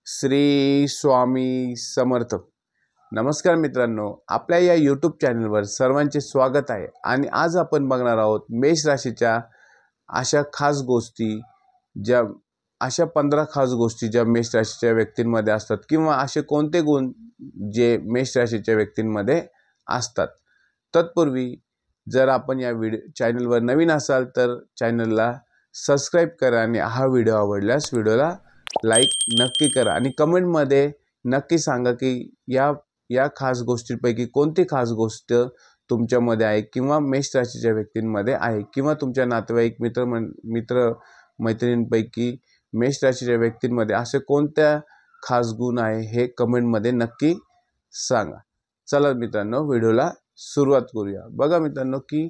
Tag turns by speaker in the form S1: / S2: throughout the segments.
S1: श्री स्वामी समर्थ। नमस्कार मित्रांनो, आपल्या या यूट्यूब चॅनलवर सर्वांचे स्वागत आहे। आणि आज आपण बघणार आहोत मेष राशीच्या अशा खास गोष्टी, ज्या अशा 15 खास गोष्टी ज्या मेष राशीच्या व्यक्तींमध्ये असतात, किंवा असे कोणते गुण जे मेष राशीच्या व्यक्तींमध्ये असतात। तत्पूर्वी जर आपण या चॅनलवर नवीन असाल तर चॅनलला सबस्क्राईब करा आणि हा व्हिडिओ आवडल्यास व्हिडिओला लाईक नक्की करा आणि कमेंटमध्ये नक्की सांगा की या खास गोष्टींपैकी कोणती खास गोष्ट तुमच्यामध्ये आहे, किंवा मेष राशीच्या व्यक्तींमध्ये आहे, किंवा तुमच्या नातेवाईक मित्र मैत्रिणींपैकी मेष राशीच्या व्यक्तींमध्ये असे कोणत्या खास गुण आहे हे कमेंटमध्ये नक्की सांगा। चला मित्रांनो, व्हिडिओला सुरुवात करूया। बघा मित्रांनो की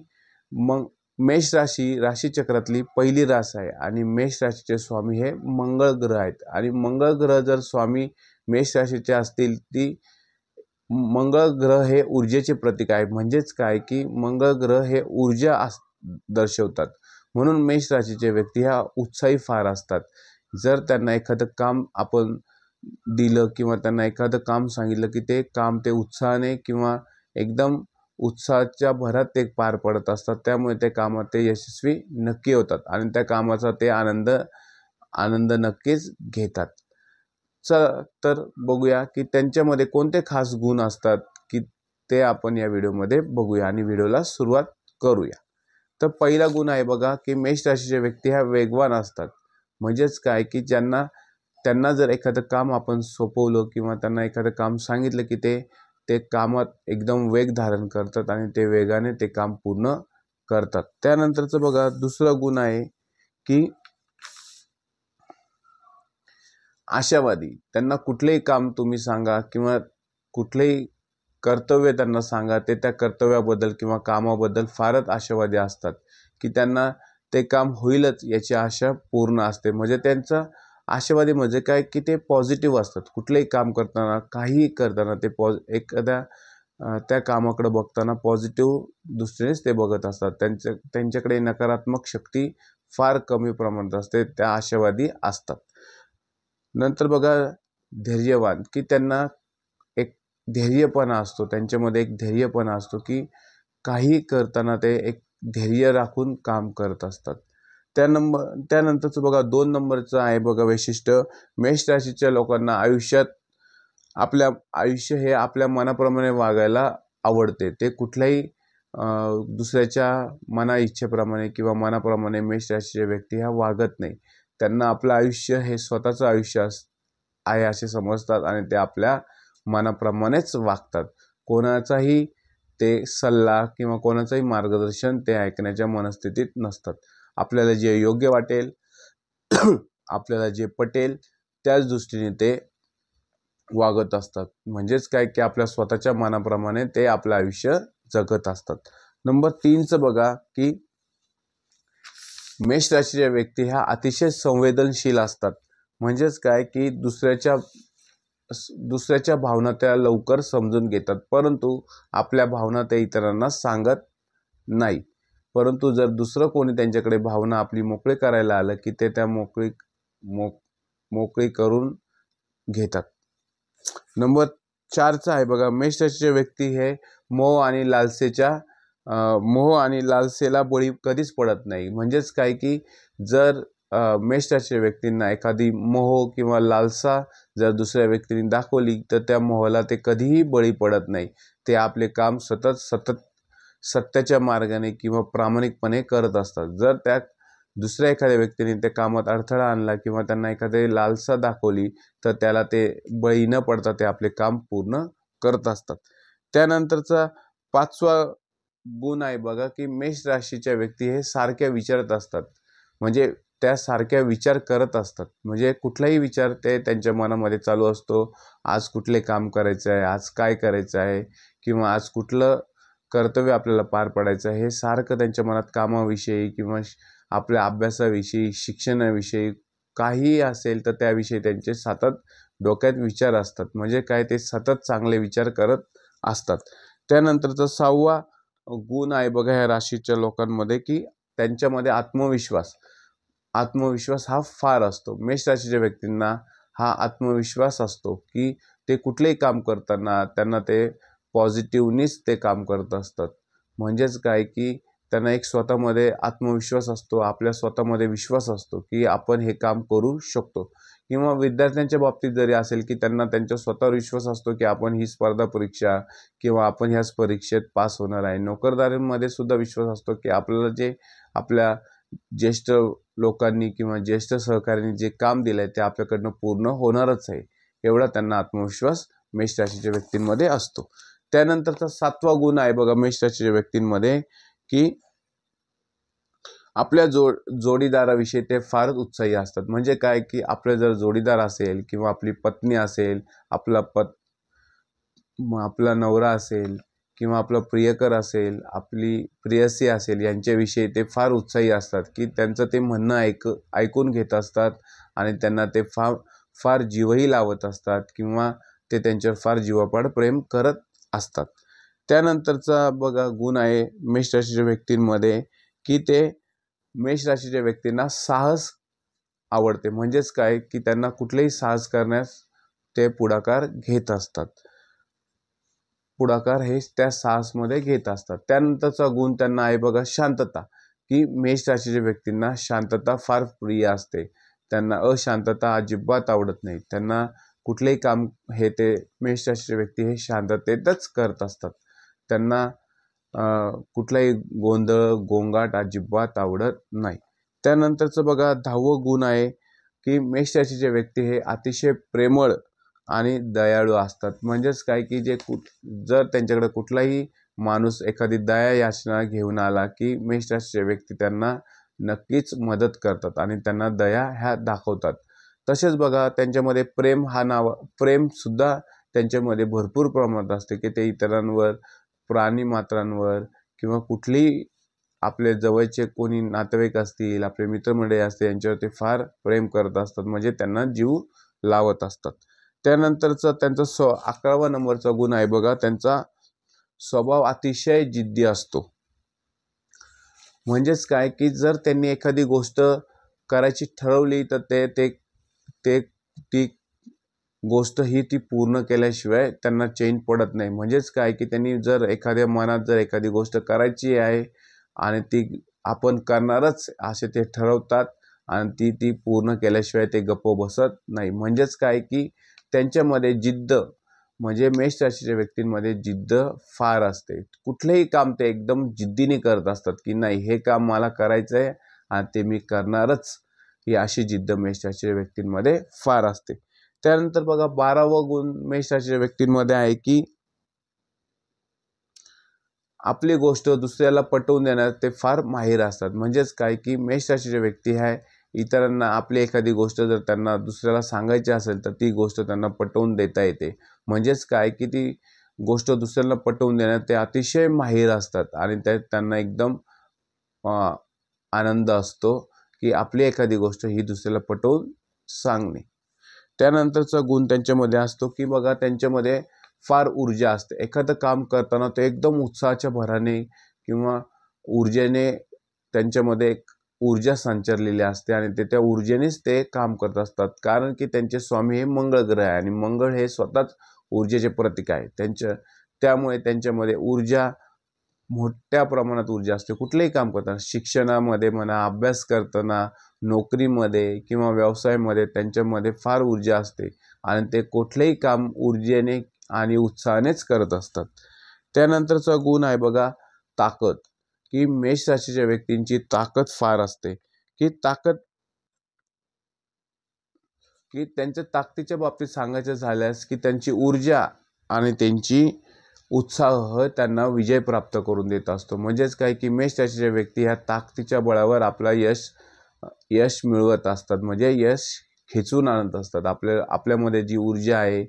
S1: मेष राशी राशीचक्रातली पहिली रास आहे आणि मेष राशीचे स्वामी हे मंगळ ग्रह आहेत। आणि मंगळ ग्रह जर स्वामी मेष राशीचे असतील, ती मंगळ ग्रह हे ऊर्जेचे प्रतीक आहे। म्हणजेच काय की मंगळ ग्रह हे ऊर्जा दर्शवतात, म्हणून मेष राशीचे व्यक्ती हा उत्साही फार असतात। जर त्यांना एखादं काम आपण दिलं किंवा त्यांना एखादं काम सांगितलं की ते काम ते उत्साहाने किंवा एकदम उत्साहाच्या भरात ते पार पडत असतात। त्यामुळे ते कामात ते यशस्वी नक्की होतात आणि त्या कामाचा ते आनंद नक्कीच घेतात। तर बघूया की त्यांच्यामध्ये कोणते खास गुण असतात की ते आपण या व्हिडिओमध्ये बघूया आणि व्हिडिओला सुरुवात करूया। तर पहिला गुण आहे बघा की मेष राशीचे व्यक्ती हा वेगवान असतात। म्हणजेच काय की त्यांना जर एखादं काम आपण सोपवलं किंवा त्यांना एखादं काम सांगितलं की ते कामात एकदम वेग धारण करतात आणि ते वेगाने ते काम पूर्ण करतात। त्यानंतरचं बघा दुसरा गुण आहे की आशावादी। त्यांना कुठलेही काम तुम्ही सांगा किंवा कुठलेही कर्तव्य त्यांना सांगा, ते त्या कर्तव्याबद्दल किंवा कामाबद्दल फारच आशावादी असतात की त्यांना ते काम होईलच याची आशा पूर्ण असते। म्हणजे त्यांचा आशावादी म्हणजे काय की ते पॉझिटिव्ह असतात। कुठलेही काम करताना, काहीही करताना ते एखाद्या त्या कामाकडे बघताना पॉझिटिव्ह दृष्टीनेच ते बघत असतात। त्यांच्याकडे नकारात्मक शक्ती फार कमी प्रमाणात असते, त्या आशावादी असतात। नंतर बघा धैर्यवान, की त्यांना एक धैर्यपणा असतो, त्यांच्यामध्ये एक धैर्यपणा असतो की काही करताना ते एक धैर्य राखून काम करत असतात। त्यानंतरचं बघा 2 नंबरचं आहे बघा वैशिष्ट्य, मेष राशीच्या लोकांना आयुष्य हे आपल्या मनाप्रमाणे वागायला आवडते। ते कुठल्याही दुसऱ्याच्या इच्छेप्रमाणे किंवा मनाप्रमाणे मेष राशीचे व्यक्ती हा वागत नाही। त्यांना आपलं आयुष्य हे स्वतःचं आयुष्य आहे असे समजतात आणि ते आपल्या मनाप्रमाणेच वागतात। कोणाचाही ते सल्ला किंवा कोणाचंही मार्गदर्शन ते ऐकण्याच्या मनस्थितीत नसतात। आपल्याला जे योग्य वाटेल आपल्याला जे पटेल त्याच दृष्टीने ते वागत असतात। म्हणजेच काय की आपल्या स्वतःच्या मनाप्रमाणे ते आपलं आयुष्य जगत असतात। नंबर 3चं बघा की मेष राशीच्या व्यक्ती ह्या अतिशय संवेदनशील असतात। म्हणजेच काय की दुसऱ्याच्या भावना त्या लवकर समजून घेतात, परंतु आपल्या भावना ते इतरांना सांगत नाही। परंतु जर दुसरं कोणी त्यांच्याकडे भावना आपली मोकळी करायला आलं की ते त्या मोकळी करून घेतात। नंबर 4चा आहे बघा, मेष राशीचे व्यक्ती हे मोह आणि लालसेला बळी कधीच पडत नाही। म्हणजेच काय की जर मेष राशीच्या व्यक्तींना एखादी मोह किंवा लालसा जर दुसऱ्या व्यक्तीने दाखवली तर त्या मोहाला ते कधीही बळी पडत नाही। ते आपले काम सतत सत्याच्या मार्गाने किंवा प्रामाणिकपणे करत असतात। जर त्या दुसऱ्या एखाद्या व्यक्तीने त्या कामात अडथळा आणला किंवा त्यांना एखादी लालसा दाखवली तर त्याला ते बळी न पडता ते आपले काम पूर्ण करत असतात। त्यानंतरचा 5वा गुण आहे बघा की मेष राशीच्या व्यक्ती हे सारख्या विचारत असतात। म्हणजे त्या सारख्या विचार करत असतात। म्हणजे कुठलाही विचार ते त्यांच्या मनामध्ये चालू असतो। आज कुठले काम करायचं आहे, आज काय करायचं आहे, किंवा आज कुठलं कर्तव्य आपल्याला पार पडायचं आहे, हे सारखं त्यांच्या मनात कामाविषयी किंवा आपल्या अभ्यासाविषयी, शिक्षणाविषयी काहीही असेल तर त्याविषयी त्यांचे सतत डोक्यात विचार असतात। म्हणजे काय ते सतत चांगले विचार करत असतात। त्यानंतरचा 6वा गुण आहे बघा ह्या राशीच्या लोकांमध्ये की त्यांच्यामध्ये आत्मविश्वास हा फार असतो। मेष राशीच्या व्यक्तींना हा आत्मविश्वास असतो की ते कुठलेही काम करताना त्यांना ते पॉझिटिव्हनीच ते काम करत असतात. म्हणजेच काय की त्यांना एक स्वतःमध्ये आत्मविश्वास असतो, आपल्या स्वतःमध्ये विश्वास असतो की आपण हे काम करू शकतो. किंवा विद्यार्थ्यांच्या बाबतीत जरी असेल की त्यांना त्यांच्या स्वतःवर विश्वास असतो की आपण ही स्पर्धा परीक्षा किंवा आपण ह्याच परीक्षेत पास होणार आहे. नोकरदारांमध्ये सुद्धा विश्वास असतो की आपल्याला जे आपल्या ज्येष्ठ लोकांनी किंवा ज्येष्ठ सहकाऱ्यांनी जे काम दिलंय ते आपल्याकडनं पूर्ण होणारच आहे, एवढा त्यांना आत्मविश्वास मेष राशीच्या व्यक्तींमध्ये असतो. त्यानंतरचा 7वा गुण आहे बघा मेष राशीच्या व्यक्तींमध्ये की आपल्या जोडीदाराविषयी ते फारच उत्साही असतात. म्हणजे काय की आपले जर जोडीदार असेल किंवा आपली पत्नी असेल, आपला नवरा असेल किंवा आपला प्रियकर असेल, आपली प्रेयसी असेल, यांच्याविषयी ते फार उत्साही असतात की त्यांचं ते म्हणणं ऐकून घेत असतात आणि त्यांना ते फार जीवही लावत असतात किंवा ते त्यांच्यावर फार जीवापाड प्रेम करत असतात. त्यानंतरचा बघा गुण आहे मेष राशीच्या व्यक्तींमध्ये की ते मेष राशीच्या व्यक्तींना साहस आवडते. म्हणजेच काय की त्यांना कुठलेही साहस करण्यास ते पुढाकार घेत असतात. पुढाकार हे त्या साहसमध्ये घेत असतात. त्यानंतरचा गुण त्यांना आहे बघा शांतता, की मेष राशीच्या व्यक्तींना शांतता फार प्रिय असते. त्यांना अशांतता अजिबात आवडत नाही. त्यांना कुठलेही काम हे ते मेष राशीचे व्यक्ती हे शांततेतच करत असतात. त्यांना कुठलाही गोंधळ गोंगाट अजिबात आवडत नाही. त्यानंतरचं बघा 10वं गुण आहे की मेष राशीचे व्यक्ती हे अतिशय प्रेमळ आणि दयाळू असतात. म्हणजेच काय की जर त्यांच्याकडे कुठलाही माणूस एखादी दया याचना घेऊन आला की मेष राशीचे व्यक्ती त्यांना नक्कीच मदत करतात आणि त्यांना दया ह्या दाखवतात. तसेच बघा त्यांच्यामध्ये प्रेम सुद्धा त्यांच्यामध्ये भरपूर प्रमाणात असते की ते इतरांवर, प्राणी मात्रांवर किंवा कुठलीही आपले जवळचे कोणी नातेवाईक असतील, आपले मित्रमंडळी असतील, यांच्यावर ते फार प्रेम करत असतात. म्हणजे त्यांना जीव लावत असतात. त्यानंतरचा त्यांचा 11वा नंबरचा गुण आहे बघा, त्यांचा स्वभाव अतिशय जिद्दी असतो. म्हणजेच काय की जर त्यांनी एखादी गोष्ट करायची ठरवली तर ती गोष्ट ती पूर्ण केल्याशिवाय त्यांना चैन पडत नाही. म्हणजेच काय की त्यांनी जर एखाद्या मनात जर एखादी गोष्ट करायची आहे आणि ती आपण करणारच असे ते ठरवतात आणि ती पूर्ण केल्याशिवाय ते गप्प बसत नाही. म्हणजेच काय की त्यांच्यामध्ये जिद्द, म्हणजे मेष राशीच्या व्यक्तींमध्ये जिद्द फार असते. कुठलेही काम ते एकदम जिद्दीने करत असतात की नाही हे काम मला करायचं आहे आणि ते मी करणारच, ही अशी जिद्द मेष राशीच्या व्यक्तींमध्ये फार असते. त्यानंतर बघा 12वं गुण मेष राशीच्या व्यक्तींमध्ये आहे की आपली गोष्ट दुसऱ्याला पटवून देण्यात ते फार माहिर असतात. म्हणजेच काय की मेष राशीचे व्यक्ती आहे इतरांना आपली एखादी गोष्ट जर त्यांना दुसऱ्याला सांगायची असेल तर ती गोष्ट त्यांना पटवून देता येते. म्हणजेच काय की ती गोष्ट दुसऱ्याला पटवून देण्यात ते अतिशय माहिर असतात आणि त्यांना एकदम आनंद असतो की आपली एखादी गोष्ट ही दुसऱ्याला पटवून सांगणे. त्यानंतरचा गुण त्यांच्यामध्ये असतो की बघा त्यांच्यामध्ये फार ऊर्जा असते. एखादं काम करताना ते एकदम उत्साहाच्या भराने किंवा ऊर्जेने त्यांच्यामध्ये एक ऊर्जा संचारलेली असते आणि त्या ऊर्जेनेच ते काम करत असतात. कारण की त्यांचे स्वामी हे मंगळ ग्रह आहे आणि मंगळ हे स्वतःच ऊर्जेचे प्रतीक आहे. त्यामुळे त्यांच्यामध्ये ऊर्जा, मोठ्या प्रमाणात ऊर्जा असते. कुठलेही काम करताना, शिक्षणामध्ये म्हणा, अभ्यास करताना, नोकरीमध्ये किंवा व्यवसायामध्ये त्यांच्यामध्ये फार ऊर्जा असते आणि ते कुठलेही काम ऊर्जेने आणि उत्साहानेच करत असतात. त्यानंतरचा गुण आहे बघा ताकद, की मेष राशीच्या व्यक्तींची ताकद फार असते. की त्यांच्या ताकदीच्या बाबतीत सांगायचं झाल्यास की त्यांची ऊर्जा आणि त्यांची उत्साह त्यांना विजय प्राप्त करून देत असतो. म्हणजेच काय की मेष राशीच्या व्यक्ती ह्या ताकदीच्या बळावर आपला यश मिळवत असतात. म्हणजे यश खेचून आणत असतात. आपल्यामध्ये जी ऊर्जा आहे,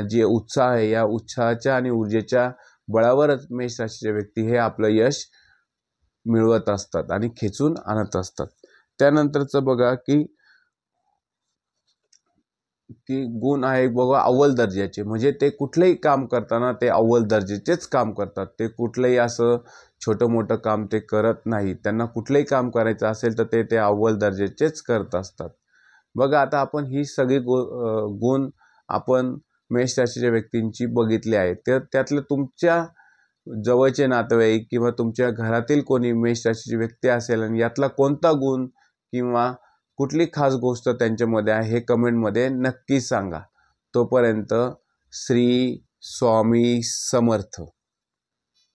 S1: जे उत्साह आहे, या उत्साहाच्या आणि ऊर्जेच्या बळावरच मेष राशीचे व्यक्ती हे आपलं यश मिळवत असतात आणि खेचून आणत असतात. त्यानंतरचं बघा की गुण आहे बघा अव्वल दर्जाचे. म्हणजे ते कुठलेही काम करताना ते अव्वल दर्जाचेच काम करतात. ते कुठलंही असं छोटं मोठं काम ते करत नाही. त्यांना कुठलंही काम करायचं असेल तर ते अव्वल दर्जाचेच करत असतात. बघा आता आपण ही सगळी गुण आपण मेष राशीच्या व्यक्तींची बघितली आहे. तर त्यातलं तुमच्या जवळचे नातेवाईक किंवा तुमच्या घरातील कोणी मेष राशीची व्यक्ती असेल आणि यातला कोणता गुण किंवा कुठली खास गोष्ट त्यांच्यामध्ये आहे हे कमेंटमध्ये नक्की सांगा. तोपर्यंत श्री स्वामी समर्थ.